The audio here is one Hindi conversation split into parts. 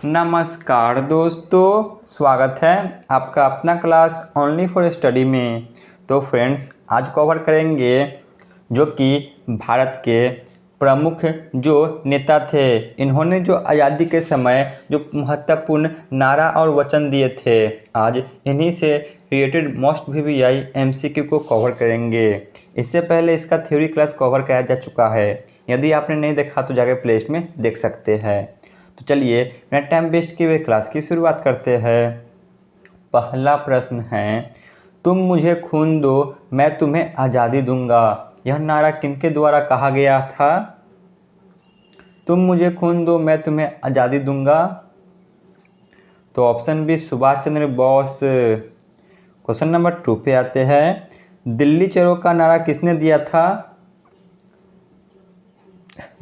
नमस्कार दोस्तों, स्वागत है आपका अपना क्लास ओनली फॉर स्टडी में। तो फ्रेंड्स, आज कवर करेंगे जो कि भारत के प्रमुख जो नेता थे, इन्होंने जो आज़ादी के समय जो महत्वपूर्ण नारा और वचन दिए थे, आज इन्हीं से रिलेटेड मोस्ट VVI MCQ को कवर करेंगे। इससे पहले इसका थ्योरी क्लास कवर किया जा चुका है। यदि आपने नहीं देखा तो जाकर प्लेलिस्ट में देख सकते हैं। तो चलिए बिना टाइम वेस्ट किए हुए क्लास की शुरुआत करते हैं। पहला प्रश्न है, तुम मुझे खून दो मैं तुम्हें आज़ादी दूंगा। यह नारा किनके द्वारा कहा गया था? तुम मुझे खून दो मैं तुम्हें आज़ादी दूंगा। तो option B Subhash Chandra Bose. Question number 2 पे आते हैं, दिल्ली चलो का नारा किसने दिया था?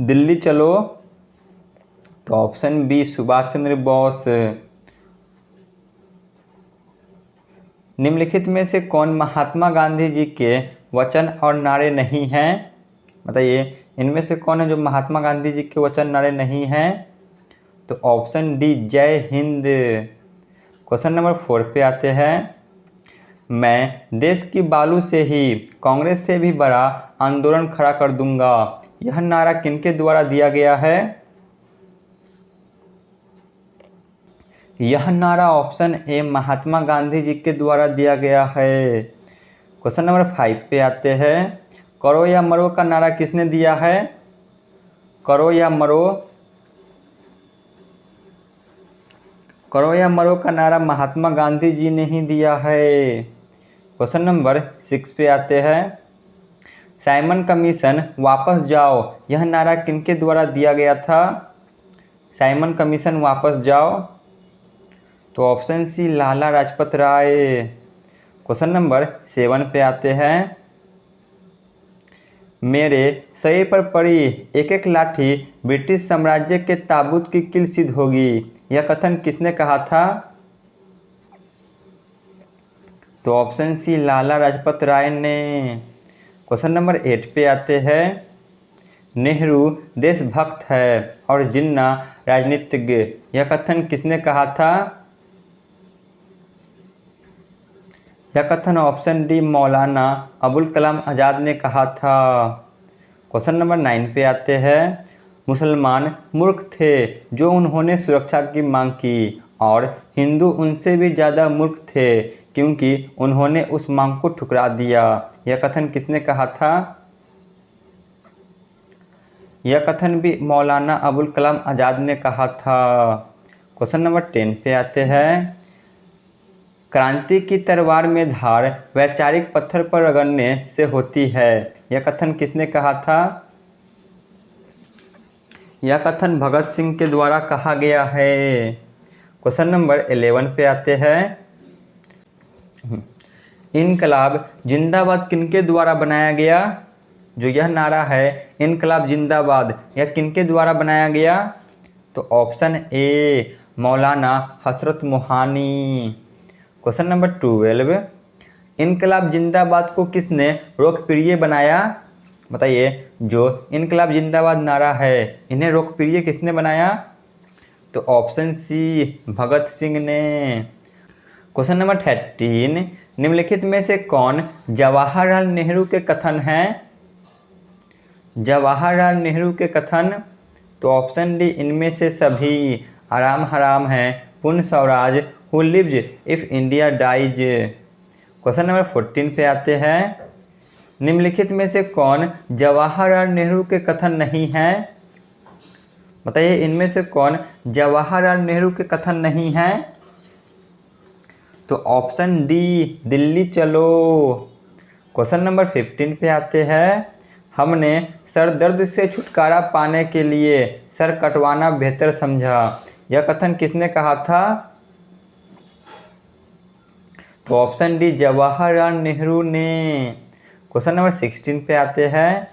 दिल्ली चलो। तो ऑप्शन बी सुभाष चंद्र बोस। निम्नलिखित में से कौन महात्मा गांधी जी के वचन और नारे नहीं हैं? बताइए, इनमें से कौन है जो महात्मा गांधी जी के वचन नारे नहीं हैं? तो ऑप्शन डी जय हिंद। क्वेश्चन नंबर 4 पे आते हैं, मैं देश की बालू से ही कांग्रेस से भी बड़ा आंदोलन खड़ा कर दूंगा। यह नारा किनके द्वारा दिया गया है? यह नारा ऑप्शन ए महात्मा गांधी जी के द्वारा दिया गया है। क्वेश्चन नंबर 5 पे आते हैं, करो या मरो का नारा किसने दिया है? करो या मरो। करो या मरो का नारा महात्मा गांधी जी ने ही दिया है। क्वेश्चन नंबर 6 पे आते हैं, साइमन कमीशन वापस जाओ। यह नारा किनके द्वारा दिया गया था? साइमन कमीशन वापस जाओ। तो option C Lala Lajpat Rai. Question number 7 पे आते हैं, मेरे शरीर पर पड़ी एक एक लाठी ब्रिटिश साम्राज्य के ताबूत की कील सिद्ध होगी। यह कथन किसने कहा था? तो ऑप्शन सी लाला लाजपत राय ने। क्वेश्चन नंबर 8 पे आते हैं, नेहरू देशभक्त है और जिन्ना राजनीतिज्ञ। यह कथन किसने कहा था? यह कथन ऑप्शन डी मौलाना अबुल कलाम आज़ाद ने कहा था। क्वेश्चन नंबर 9 पे आते हैं, मुसलमान मूर्ख थे जो उन्होंने सुरक्षा की मांग की और हिंदू उनसे भी ज़्यादा मूर्ख थे क्योंकि उन्होंने उस मांग को ठुकरा दिया। यह कथन किसने कहा था? यह कथन भी मौलाना अबुल कलाम आज़ाद ने कहा था। क्वेश्चन नंबर 10 पे आते हैं, क्रांति की तलवार में धार वैचारिक पत्थर पर रगड़ने से होती है। यह कथन किसने कहा था? यह कथन भगत सिंह के द्वारा कहा गया है। क्वेश्चन नंबर 11 पे आते हैं, इनकलाब जिंदाबाद किनके द्वारा बनाया गया? जो यह नारा है इनकलाब जिंदाबाद, यह किनके द्वारा बनाया गया? तो option A Maulana Hazrat Mohani. Question number 12, इनकलाब जिंदाबाद को किसने लोकप्रिय बनाया? बताइए, जो इनकलाब जिंदाबाद नारा है इन्हें लोकप्रिय किसने बनाया? तो ऑप्शन सी भगत सिंह ने। क्वेश्चन नंबर 13, निम्नलिखित में से कौन जवाहरलाल नेहरू के कथन हैं? जवाहरलाल नेहरू के कथन। तो ऑप्शन डी इनमें से सभी, आराम हराम है, Purna Swaraj, who lives if India dies. Question number 14 पे आते हैं, निम्नलिखित में से कौन जवाहरलाल नेहरू के कथन नहीं है? बताइए, इनमें से कौन जवाहरलाल नेहरू के कथन नहीं है? तो ऑप्शन डी दिल्ली चलो। क्वेश्चन नंबर 15 पे आते हैं, हमने सर दर्द से छुटकारा पाने के लिए सर कटवाना बेहतर समझा। यह कथन किसने कहा था? तो ऑप्शन डी जवाहरलाल नेहरू ने। क्वेश्चन नंबर 16 पे आते हैं,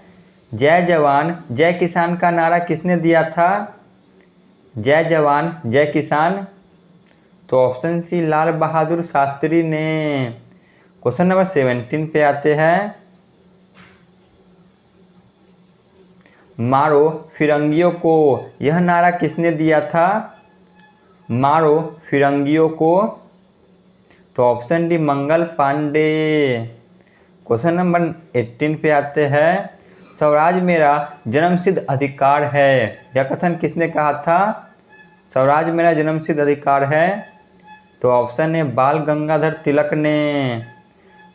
जय जवान जय किसान का नारा किसने दिया था? जय जवान जय किसान। तो ऑप्शन सी लाल बहादुर शास्त्री ने। क्वेश्चन नंबर 17 पे आते हैं, मारो फिरंगियों को, यह नारा किसने दिया था? मारो फिरंगियों को। तो option D Mangal Pandey. Question number 18 पे आते हैं। स्वराज मेरा जन्मसिद्ध अधिकार है, यह कथन किसने कहा था? स्वराज मेरा जन्मसिद्ध अधिकार है। तो ऑप्शन है बाल गंगाधर तिलक ने।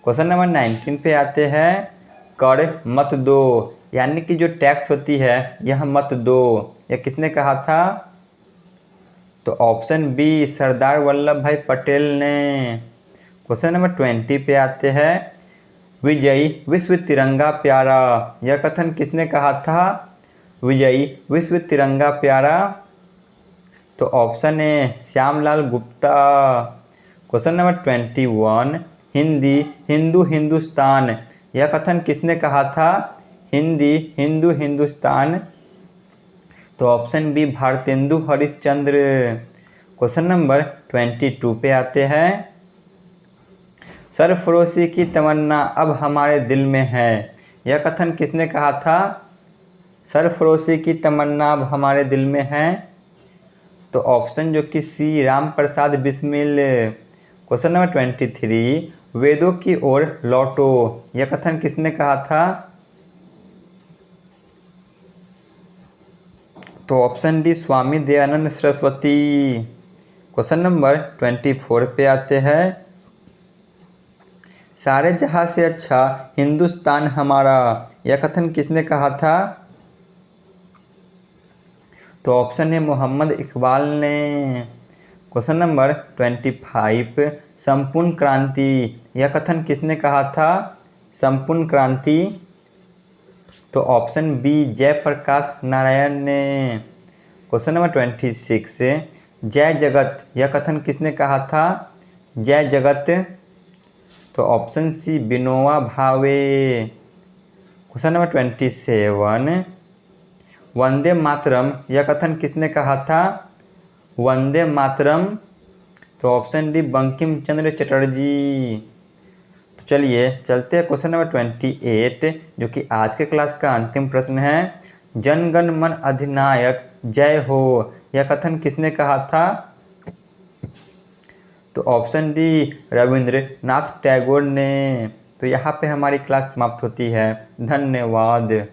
क्वेश्चन नंबर 19 पे आते हैं। कर मत दो, यानी कि जो टैक्स होती है यह मत दो, यह किसने कहा था? तो ऑप्शन बी सरदार वल्लभ भाई पटेल ने। क्वेश्चन नंबर 20 पे आते हैं। विजयी विश्व तिरंगा प्यारा, यह कथन किसने कहा था? विजयी विश्व तिरंगा प्यारा। तो ऑप्शन है श्यामलाल गुप्ता। Question number 21। हिंदी हिंदू हिंदुस्तान, यह कथन किसने कहा था? हिंदी हिंदू हिंदुस्तान। तो option B Bharatendu Harishchandra. Question number 22 पे आते हैं। सरफरोशी की तमन्ना अब हमारे दिल में है, यह कथन किसने कहा था? सरफरोशी की तमन्ना अब हमारे दिल में है। तो ऑप्शन जो कि C Ram Prasad Bismil. Question number 23। वेदों की ओर लौटो, यह कथन किसने कहा था? तो option D Swami Dayanand Saraswati. Question number 24 पे आते हैं। सारे जहां से अच्छा हिंदुस्तान हमारा, यह कथन किसने कहा था? तो ऑप्शन है मोहम्मद इकबाल ने। Question number 25। संपूर्ण क्रांति, यह कथन किसने कहा था? संपूर्ण क्रांति। तो ऑप्शन बी जयप्रकाश नारायण ने। Question number 26। जय जगत, यह कथन किसने कहा था? जय जगत। तो option C Vinoba Bhave. Question number 27। Vande Mataram, यह कथन किसने कहा था? वंदे मातरम। तो ऑप्शन डी बंकिम चंद्र चटर्जी। तो चलिए चलते हैं क्वेश्चन नंबर 28, जो कि आज के क्लास का अंतिम प्रश्न है। जन गण मन अधिनायक जय हो, यह कथन किसने कहा था? तो ऑप्शन डी रविंद्रनाथ टैगोर ने। तो यहाँ पे हमारी क्लास समाप्त होती है। धन्यवाद।